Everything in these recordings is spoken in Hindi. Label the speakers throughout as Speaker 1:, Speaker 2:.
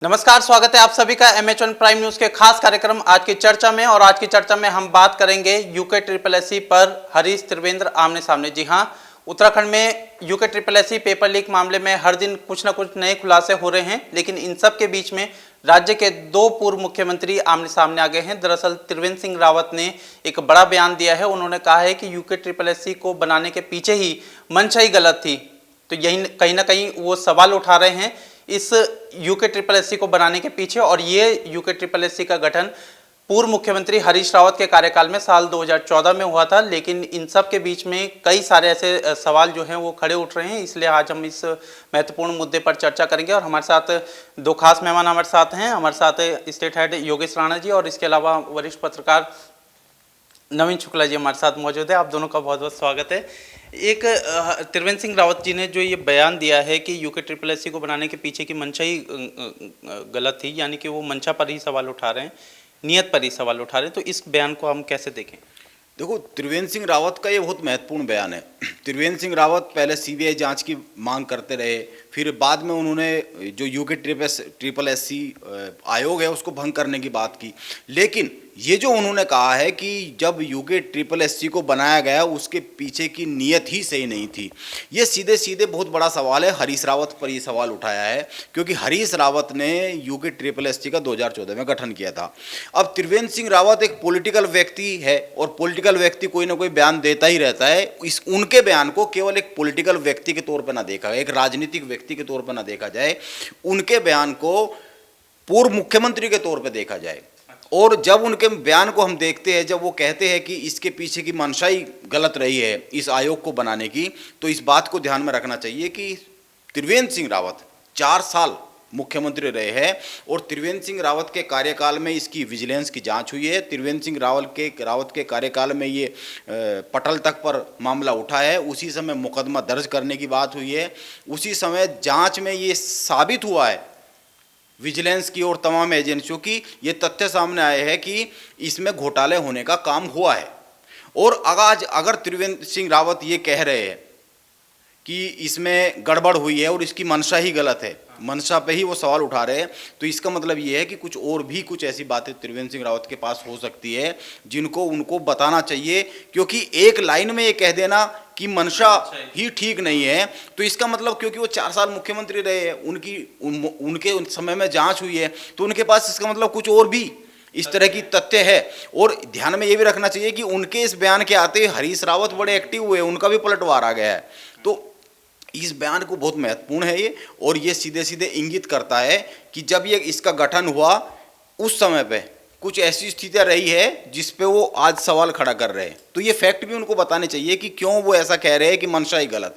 Speaker 1: नमस्कार, स्वागत है आप सभी का MH1 प्राइम न्यूज के खास कार्यक्रम आज की चर्चा में। और आज की चर्चा में हम बात करेंगे यूके ट्रिपल एससी पर हरीश त्रिवेंद्र आमने सामने। जी हां, उत्तराखंड में UK triple SC paper leak मामले में हर दिन कुछ न कुछ नए खुलासे हो रहे हैं, लेकिन इन सब के बीच में राज्य के दो पूर्व मुख्यमंत्री आमने सामने आ गए हैं। दरअसल त्रिवेंद्र सिंह रावत ने एक बड़ा बयान दिया है। उन्होंने कहा है कि यूके ट्रिपल एससी को बनाने के पीछे ही मंशा ही गलत थी। तो यही कहीं ना कहीं वो सवाल उठा रहे हैं इस यूके ट्रिपल एससी को बनाने के पीछे। और ये यूके ट्रिपल एससी का गठन पूर्व मुख्यमंत्री हरीश रावत के कार्यकाल में साल 2014 में हुआ था। लेकिन इन सब के बीच में कई सारे ऐसे सवाल जो हैं वो खड़े उठ रहे हैं, इसलिए आज हम इस महत्वपूर्ण मुद्दे पर चर्चा करेंगे। और हमारे साथ दो खास मेहमान हमारे साथ हैं। हमारे साथ स्टेट हेड योगेश राणा जी और इसके अलावा वरिष्ठ पत्रकार नवीन शुक्ला जी हमारे साथ मौजूद है। आप दोनों का बहुत बहुत स्वागत है। एक त्रिवेंद्र सिंह रावत जी ने जो ये बयान दिया है कि यूके ट्रिपल एससी को बनाने के पीछे की मंशा ही गलत थी, यानी कि वो मंशा पर ही सवाल उठा रहे हैं, नियत पर ही सवाल उठा रहे हैं, तो इस बयान को हम कैसे देखें?
Speaker 2: देखो, त्रिवेंद्र सिंह रावत का ये बहुत महत्वपूर्ण बयान है। त्रिवेंद्र सिंह रावत पहले सीबीआई जांच की मांग करते रहे, फिर बाद में उन्होंने जो यूके ट्रिपल एससी आयोग है उसको भंग करने की बात की। लेकिन ये जो उन्होंने कहा है कि जब यूके ट्रिपल एससी को बनाया गया उसके पीछे की नीयत ही सही नहीं थी, ये सीधे सीधे बहुत बड़ा सवाल है। हरीश रावत पर ये सवाल उठाया है क्योंकि हरीश रावत ने यूके ट्रिपल एससी का 2014 में गठन किया था। अब त्रिवेंद्र सिंह रावत एक पॉलिटिकल व्यक्ति है और पॉलिटिकल व्यक्ति कोई ना कोई बयान देता ही रहता है। इस उनके बयान को केवल एक पॉलिटिकल व्यक्ति के तौर पर ना देखा, एक राजनीतिक व्यक्ति के तौर पर ना देखा जाए, उनके बयान को पूर्व मुख्यमंत्री के तौर पर देखा जाए। और जब उनके बयान को हम देखते हैं, जब वो कहते हैं कि इसके पीछे की मंशा ही गलत रही है इस आयोग को बनाने की, तो इस बात को ध्यान में रखना चाहिए कि त्रिवेंद्र सिंह रावत 4 साल मुख्यमंत्री रहे हैं और त्रिवेंद्र सिंह रावत के कार्यकाल में इसकी विजिलेंस की जांच हुई है। त्रिवेंद्र सिंह रावत के कार्यकाल में ये पटल तक पर मामला उठा है, उसी समय मुकदमा दर्ज करने की बात हुई है, उसी समय जांच में ये साबित हुआ है विजिलेंस की और तमाम एजेंसियों की, ये तथ्य सामने आए हैं कि इसमें घोटाले होने का काम हुआ है। और अगर त्रिवेंद्र सिंह रावत ये कह रहे हैं कि इसमें गड़बड़ हुई है और इसकी मंशा ही गलत है, मंशा पे ही वो सवाल उठा रहे हैं, तो इसका मतलब ये है कि कुछ और भी कुछ ऐसी बातें त्रिवेंद्र सिंह रावत के पास हो सकती है जिनको उनको बताना चाहिए। क्योंकि एक लाइन में ये कह देना कि मंशा ही ठीक नहीं है, तो इसका मतलब क्योंकि वो 4 साल मुख्यमंत्री रहे हैं, उनके समय में जांच हुई है, तो उनके पास इसका मतलब कुछ और भी इस तरह की तथ्य है। और ध्यान में ये भी रखना चाहिए कि उनके इस बयान के आते हरीश रावत बड़े एक्टिव हुए, उनका भी पलटवार आ गया है। तो इस बयान को बहुत महत्वपूर्ण है ये, और ये सीधे सीधे इंगित करता है कि जब ये इसका गठन हुआ उस समय पे कुछ ऐसी स्थितियां रही है जिस पे वो आज सवाल खड़ा कर रहे हैं। तो ये फैक्ट भी उनको बताने चाहिए कि क्यों वो ऐसा कह रहे हैं कि मंशा ही गलत।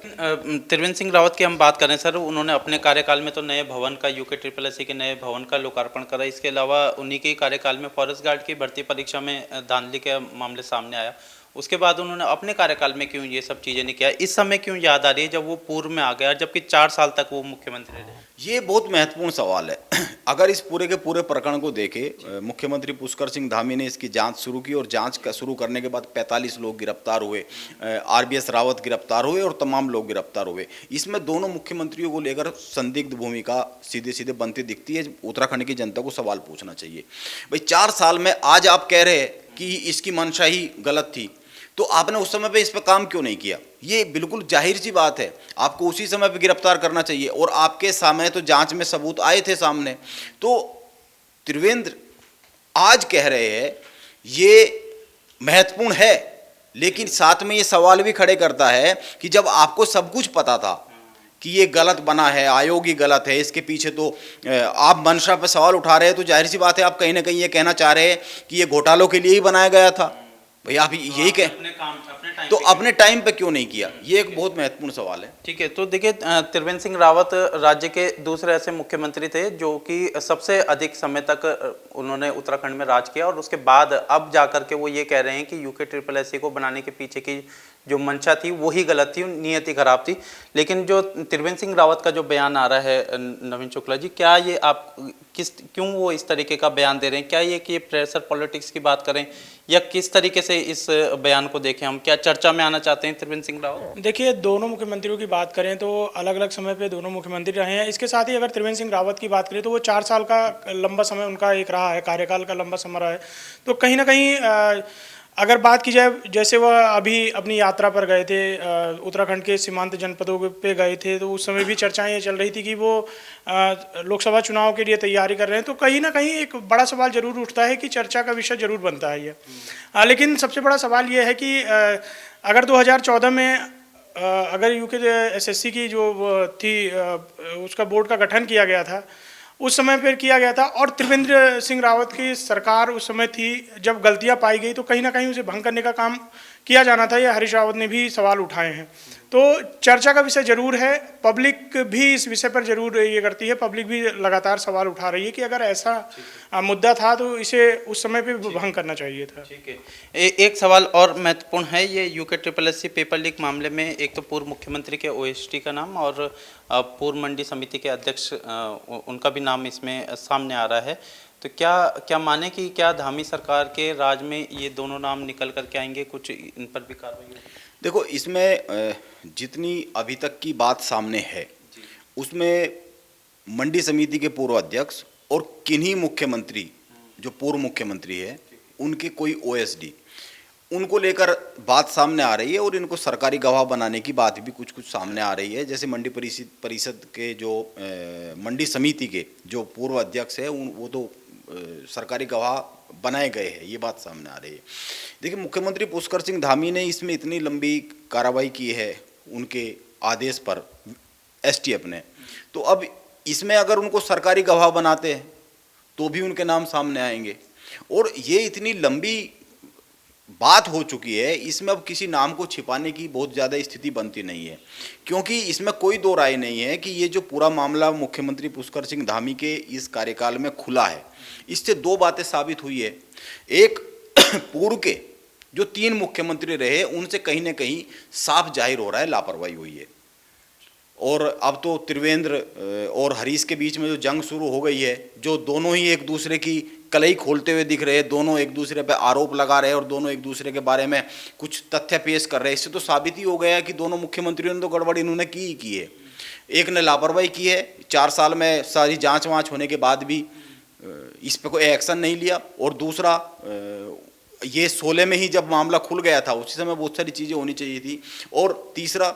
Speaker 1: त्रिवेंद्र सिंह रावत की हम बात करें सर, उन्होंने अपने कार्यकाल में तो नए भवन का, यूके ट्रिपल एससी के नए भवन का लोकार्पण करा। इसके अलावा उन्हीं के कार्यकाल में फॉरेस्ट गार्ड की भर्ती परीक्षा में धांधली के मामले सामने आया। उसके बाद उन्होंने अपने कार्यकाल में क्यों ये सब चीज़ें नहीं किया? इस समय क्यों याद आ रही है जब वो पूर्व में आ गया, जबकि 4 साल तक वो मुख्यमंत्री रहे?
Speaker 2: ये बहुत महत्वपूर्ण सवाल है। अगर इस पूरे के पूरे प्रकरण को देखें, मुख्यमंत्री पुष्कर सिंह धामी ने इसकी जांच शुरू की और जांच शुरू करने के बाद 45 लोग गिरफ्तार हुए, RBS रावत गिरफ्तार हुए और तमाम लोग गिरफ्तार हुए। इसमें दोनों मुख्यमंत्रियों को लेकर संदिग्ध भूमिका सीधे सीधे बनती दिखती है। उत्तराखंड की जनता को सवाल पूछना चाहिए, भाई 4 साल में आज आप कह रहे हैं कि इसकी मंशा ही गलत थी, तो आपने उस समय पे इस पे काम क्यों नहीं किया? ये बिल्कुल जाहिर सी बात है, आपको उसी समय पे गिरफ्तार करना चाहिए। और आपके सामने तो जांच में सबूत आए थे सामने। तो त्रिवेंद्र आज कह रहे हैं ये महत्वपूर्ण है, लेकिन साथ में ये सवाल भी खड़े करता है कि जब आपको सब कुछ पता था कि ये गलत बना है, आयोग ही गलत है, इसके पीछे तो आप मंशा पे सवाल उठा रहे हैं, तो जाहिर सी बात है आप कहीं ना कहीं ये कहना चाह रहे हैं कि ये घोटालों के लिए ही बनाया गया था। भैया आप यही कह, तो अपने टाइम पे क्यों नहीं किया? ये एक बहुत महत्वपूर्ण सवाल है।
Speaker 1: ठीक है, तो देखिए त्रिवेंद्र सिंह रावत राज्य के दूसरे ऐसे मुख्यमंत्री थे जो कि सबसे अधिक समय तक उन्होंने उत्तराखंड में राज किया। और उसके बाद अब जाकर के वो ये कह रहे हैं कि यूके ट्रिपल एससी को बनाने के पीछे की जो मंशा थी वही गलत थी, नियति खराब थी। लेकिन जो त्रिवेंद्र सिंह रावत का जो बयान आ रहा है नवीन शुक्ला जी, क्या ये आप क्यों वो इस तरीके का बयान दे रहे हैं? क्या ये कि प्रेशर पॉलिटिक्स की बात करें या किस तरीके से इस बयान को देखें हम? क्या चर्चा में आना चाहते हैं त्रिवेंद्र सिंह रावत?
Speaker 3: देखिए, दोनों मुख्यमंत्रियों की बात करें तो अलग अलग समय पे दोनों मुख्यमंत्री रहे हैं। इसके साथ ही अगर त्रिवेंद्र सिंह रावत की बात करें तो वो 4 साल का लंबा समय उनका एक रहा है, कार्यकाल का लंबा समय रहा है। तो कहीं ना कहीं अगर बात की जाए, जैसे वह अभी अपनी यात्रा पर गए थे, उत्तराखंड के सीमांत जनपदों पे गए थे, तो उस समय भी चर्चाएं ये चल रही थी कि वो लोकसभा चुनाव के लिए तैयारी कर रहे हैं। तो कहीं ना कहीं एक बड़ा सवाल जरूर उठता है कि चर्चा का विषय जरूर बनता है ये। लेकिन सबसे बड़ा सवाल ये है कि अगर 2014 में अगर यूके एसएससी की जो थी उसका बोर्ड का गठन किया गया था, उस समय पर किया गया था, और त्रिवेंद्र सिंह रावत की सरकार उस समय थी, जब गलतियां पाई गई तो कहीं ना कहीं उसे भंग करने का काम किया जाना था। ये हरीश रावत ने भी सवाल उठाए हैं। तो चर्चा का विषय जरूर है, पब्लिक भी इस विषय पर जरूर ये करती है, पब्लिक भी लगातार सवाल उठा रही है कि अगर ऐसा मुद्दा था तो इसे उस समय पे भंग करना चाहिए था।
Speaker 1: ठीक है, एक सवाल और महत्वपूर्ण है, ये यूके SSS पेपर लीक मामले में एक तो पूर्व मुख्यमंत्री के OST का नाम और पूर्व मंडी समिति के अध्यक्ष उनका भी नाम इसमें सामने आ रहा है। तो क्या माने कि क्या धामी सरकार के राज में ये दोनों नाम निकल करके आएंगे, कुछ इन पर भी कार्रवाई होगी?
Speaker 2: देखो, इसमें जितनी अभी तक की बात सामने है उसमें मंडी समिति के पूर्व अध्यक्ष और किन्हीं मुख्यमंत्री जो पूर्व मुख्यमंत्री है उनके कोई OSD उनको लेकर बात सामने आ रही है, और इनको सरकारी गवाह बनाने की बात भी कुछ सामने आ रही है। जैसे मंडी परिषद के जो मंडी समिति के जो पूर्व अध्यक्ष है वो तो सरकारी गवाह बनाए गए हैं, ये बात सामने आ रही है। देखिए, मुख्यमंत्री पुष्कर सिंह धामी ने इसमें इतनी लंबी कार्रवाई की है उनके आदेश पर STF ने, तो अब इसमें अगर उनको सरकारी गवाह बनाते हैं तो भी उनके नाम सामने आएंगे, और ये इतनी लंबी बात हो चुकी है, इसमें अब किसी नाम को छिपाने की बहुत ज़्यादा स्थिति बनती नहीं है, क्योंकि इसमें कोई दो राय नहीं है कि ये जो पूरा मामला मुख्यमंत्री पुष्कर सिंह धामी के इस कार्यकाल में खुला है, इससे दो बातें साबित हुई है। एक, पूर्व के जो 3 मुख्यमंत्री रहे उनसे कहीं ना कहीं साफ जाहिर हो रहा है लापरवाही हुई है, और अब तो त्रिवेंद्र और हरीश के बीच में जो जंग शुरू हो गई है, जो दोनों ही एक दूसरे की कलई खोलते हुए दिख रहे हैं, दोनों एक दूसरे पे आरोप लगा रहे हैं और दोनों एक दूसरे के बारे में कुछ तथ्य पेश कर रहे हैं, इससे तो साबित ही हो गया है कि दोनों मुख्यमंत्रियों ने तो गड़बड़ इन्होंने की है। एक ने लापरवाही की है, 4 साल में सारी जांच वाँच होने के बाद भी इस पर कोई एक्शन नहीं लिया, और दूसरा ये 16 में ही जब मामला खुल गया था उसी समय बहुत सारी चीज़ें होनी चाहिए थी, और तीसरा,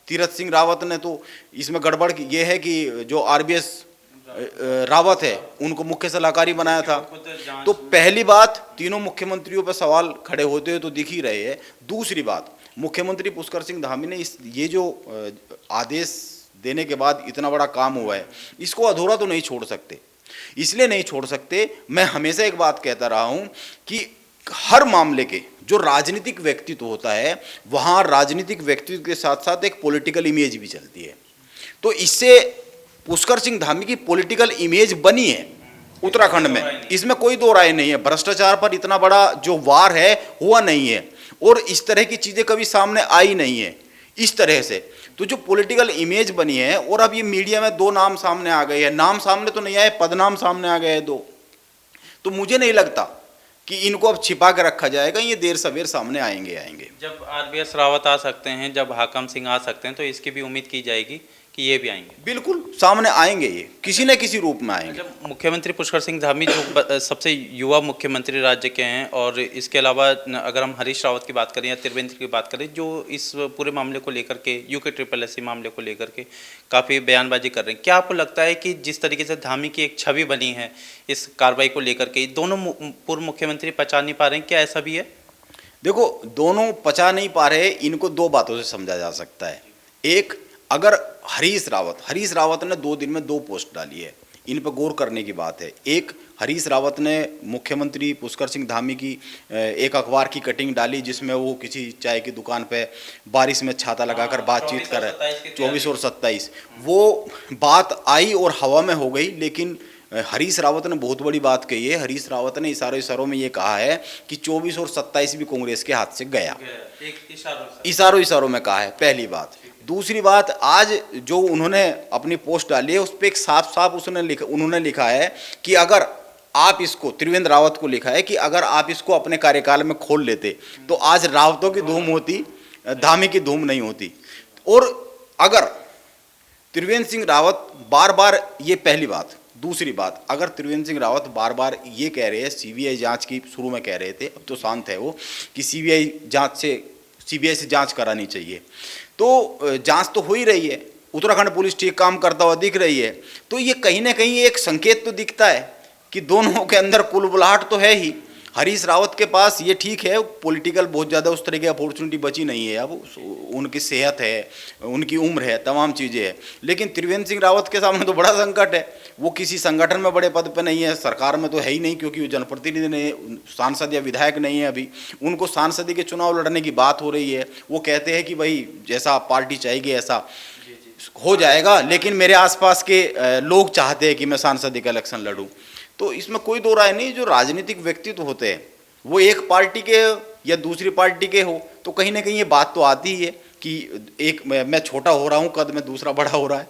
Speaker 2: तीरथ सिंह रावत ने तो इसमें गड़बड़ ये है कि जो RBS रावत है उनको मुख्य सलाहकारी बनाया था। तो पहली बात, तीनों मुख्यमंत्रियों पर सवाल खड़े होते हुए तो दिख ही रहे हैं। दूसरी बात, मुख्यमंत्री पुष्कर सिंह धामी ने ये जो आदेश देने के बाद इतना बड़ा काम हुआ है, इसको अधूरा तो नहीं छोड़ सकते। इसलिए नहीं छोड़ सकते, मैं हमेशा एक बात कहता रहा हूं कि हर मामले के जो राजनीतिक व्यक्तित्व होता है, वहां राजनीतिक व्यक्तित्व के साथ साथ एक पॉलिटिकल इमेज भी चलती है। तो इससे पुष्कर सिंह धामी की पॉलिटिकल इमेज बनी है उत्तराखंड में, इसमें कोई दो राय नहीं है। भ्रष्टाचार पर इतना बड़ा जो वार है हुआ नहीं है, और इस तरह की चीजें कभी सामने आई नहीं है इस तरह से। तो जो पॉलिटिकल इमेज बनी है, और अब ये मीडिया में 2 नाम सामने आ गए हैं, नाम सामने तो नहीं आए, पदनाम सामने आ गए हैं 2, तो मुझे नहीं लगता कि इनको अब छिपा के रखा जाएगा, ये देर सवेर सामने आएंगे।
Speaker 1: जब RBS रावत आ सकते हैं, जब हाकम सिंह आ सकते हैं, तो इसकी भी उम्मीद की जाएगी कि ये भी आएंगे।
Speaker 2: बिल्कुल सामने आएंगे, ये किसी न किसी रूप में आएंगे।
Speaker 1: जब मुख्यमंत्री पुष्कर सिंह धामी जो सबसे युवा मुख्यमंत्री राज्य के हैं, और इसके अलावा अगर हम हरीश रावत की बात करें या त्रिवेंद्र की बात करें, जो इस पूरे मामले को लेकर के, यूके SSS मामले को लेकर के काफ़ी बयानबाजी कर रहे हैं, क्या आपको लगता है कि जिस तरीके से धामी की एक छवि बनी है इस कार्रवाई को लेकर के, दोनों पूर्व मुख्यमंत्री पचा नहीं पा रहे हैं, क्या ऐसा भी है?
Speaker 2: देखो, दोनों पचा नहीं पा रहे, इनको 2 बातों से समझा जा सकता है। एक, अगर हरीश रावत ने 2 दिन में 2 पोस्ट डाली है, इन पर गौर करने की बात है। एक, हरीश रावत ने मुख्यमंत्री पुष्कर सिंह धामी की एक अखबार की कटिंग डाली, जिसमें वो किसी चाय की दुकान पे बारिश में छाता लगाकर बातचीत कर रहे, 24 और 27, वो बात आई और हवा में हो गई, लेकिन हरीश रावत ने बहुत बड़ी बात कही है। हरीश रावत ने इशारों में ये कहा है कि 24 और 27 भी कांग्रेस के हाथ से गया,
Speaker 1: एक
Speaker 2: इशारों में कहा है, पहली बात। दूसरी बात, आज जो उन्होंने अपनी पोस्ट डाली है उस पर एक साफ साफ उन्होंने लिखा है कि अगर आप इसको, त्रिवेंद्र रावत को लिखा है कि अगर आप इसको अपने कार्यकाल में खोल लेते तो आज रावतों की धूम होती, धामी की धूम नहीं होती। और अगर त्रिवेंद्र सिंह रावत बार बार, ये पहली बात। दूसरी बात, अगर त्रिवेंद्र सिंह रावत बार बार ये कह रहे हैं, सीबीआई जांच की शुरू में कह रहे थे, अब तो शांत है वो, कि सीबीआई से जांच करानी चाहिए, तो जांच तो हो ही रही है, उत्तराखंड पुलिस ठीक काम करता हुआ दिख रही है, तो ये कहीं ना कहीं एक संकेत तो दिखता है कि दोनों के अंदर कुलबुलाहट तो है ही। हरीश रावत के पास ये ठीक है, पॉलिटिकल बहुत ज़्यादा उस तरह की अपॉर्चुनिटी बची नहीं है, अब उनकी सेहत है, उनकी उम्र है, तमाम चीज़ें हैं, लेकिन त्रिवेंद्र सिंह रावत के सामने तो बड़ा संकट है। वो किसी संगठन में बड़े पद पे नहीं है, सरकार में तो है ही नहीं, क्योंकि वो जनप्रतिनिधि नहीं, सांसद या विधायक नहीं है अभी। उनको सांसदी के चुनाव लड़ने की बात हो रही है, वो कहते हैं कि भाई जैसा पार्टी चाहेगी ऐसा हो जाएगा, लेकिन मेरे आसपास के लोग चाहते हैं कि मैं सांसद का इलेक्शन लड़ूं। तो इसमें कोई दो राय नहीं, जो राजनीतिक व्यक्तित्व होते हैं वो एक पार्टी के या दूसरी पार्टी के हो तो कहीं ना कहीं ये बात तो आती ही है कि एक मैं छोटा हो रहा हूँ कद में, दूसरा बड़ा हो रहा है।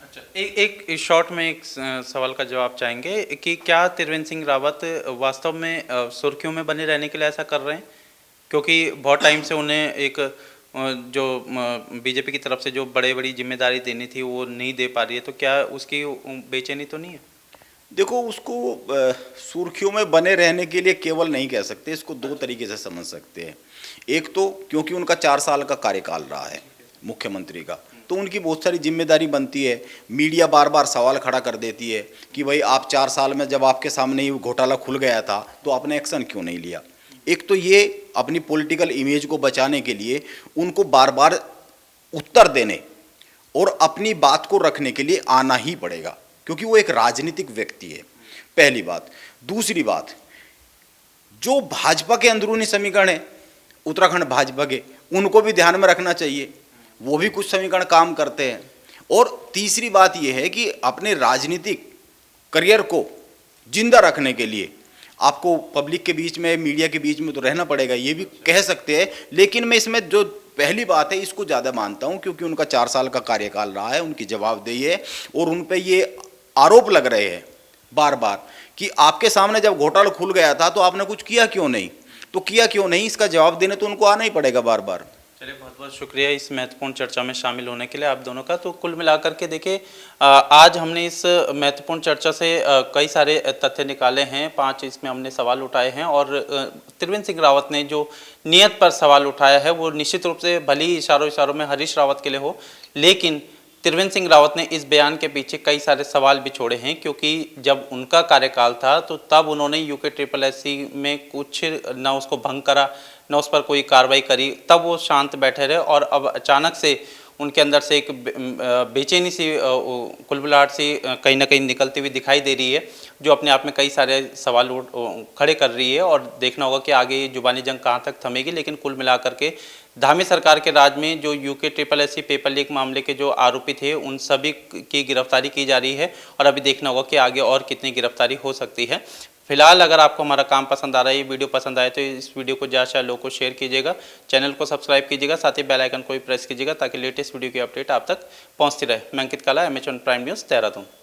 Speaker 1: अच्छा, एक शॉर्ट में एक सवाल का जवाब चाहेंगे कि क्या त्रिवेंद्र सिंह रावत वास्तव में सुर्खियों में बने रहने के लिए ऐसा कर रहे हैं? क्योंकि बहुत टाइम से उन्हें एक जो बीजेपी की तरफ से जो बड़ी जिम्मेदारी देनी थी वो नहीं दे पा रही है, तो क्या उसकी बेचैनी तो नहीं है?
Speaker 2: देखो, उसको सुर्खियों में बने रहने के लिए केवल नहीं कह सकते, इसको दो तरीके से समझ सकते हैं। एक तो क्योंकि उनका 4 साल का कार्यकाल रहा है मुख्यमंत्री का, तो उनकी बहुत सारी जिम्मेदारी बनती है। मीडिया बार बार सवाल खड़ा कर देती है कि भाई आप 4 साल में जब आपके सामने ही घोटाला खुल गया था तो आपने एक्शन क्यों नहीं लिया। एक तो ये अपनी पॉलिटिकल इमेज को बचाने के लिए उनको बार बार उत्तर देने और अपनी बात को रखने के लिए आना ही पड़ेगा, क्योंकि वो एक राजनीतिक व्यक्ति है, पहली बात। दूसरी बात, जो भाजपा के अंदरूनी समीकरण है उत्तराखंड भाजपा के, उनको भी ध्यान में रखना चाहिए, वो भी कुछ समीकरण काम करते हैं। और तीसरी बात ये है कि अपने राजनीतिक करियर को जिंदा रखने के लिए आपको पब्लिक के बीच में, मीडिया के बीच में तो रहना पड़ेगा, ये भी कह सकते हैं। लेकिन मैं इसमें जो पहली बात है इसको ज़्यादा मानता हूँ, क्योंकि उनका 4 साल का कार्यकाल रहा है, उनकी जवाबदेही है, और उन पे ये आरोप लग रहे हैं बार बार कि आपके सामने जब घोटाला खुल गया था तो आपने कुछ किया क्यों नहीं, तो किया क्यों नहीं, इसका जवाब देने तो उनको आना ही पड़ेगा बार बार।
Speaker 1: चलिए, बहुत बहुत शुक्रिया इस महत्वपूर्ण चर्चा में शामिल होने के लिए आप दोनों का। तो कुल मिलाकर के देखिए, आज हमने इस महत्वपूर्ण चर्चा से कई सारे तथ्य निकाले हैं, 5 इसमें हमने सवाल उठाए हैं, और त्रिवेंद्र सिंह रावत ने जो नियत पर सवाल उठाया है वो निश्चित रूप से भले ही इशारों में हरीश रावत के लिए हो, लेकिन त्रिवेंद्र सिंह रावत ने इस बयान के पीछे कई सारे सवाल भी छोड़े हैं, क्योंकि जब उनका कार्यकाल था तो तब उन्होंने UKSSC में कुछ न उसको भंग करा, न उस पर कोई कार्रवाई करी, तब वो शांत बैठे रहे, और अब अचानक से उनके अंदर से एक बेचैनी सी, कुलबुलाहट सी कहीं ना कहीं निकलती हुई दिखाई दे रही है, जो अपने आप में कई सारे सवाल खड़े कर रही है, और देखना होगा कि आगे ये जुबानी जंग कहाँ तक थमेगी। लेकिन कुल मिलाकर के धामी सरकार के राज में जो UKSSC पेपर लीक मामले के जो आरोपी थे उन सभी की गिरफ्तारी की जा रही है, और अभी देखना होगा कि आगे और कितनी गिरफ्तारी हो सकती है। फिलहाल अगर आपको हमारा काम पसंद आ रहा है, ये वीडियो पसंद आए, तो इस वीडियो को ज़्यादा से ज़्यादा लोगों को शेयर कीजिएगा, चैनल को सब्सक्राइब कीजिएगा, साथ ही बेल आइकन को भी प्रेस कीजिएगा, ताकि लेटेस्ट वीडियो की अपडेट आप तक पहुंचती रहे। मैं अंकित काला, MH1 प्राइम न्यूज़, देहरादून।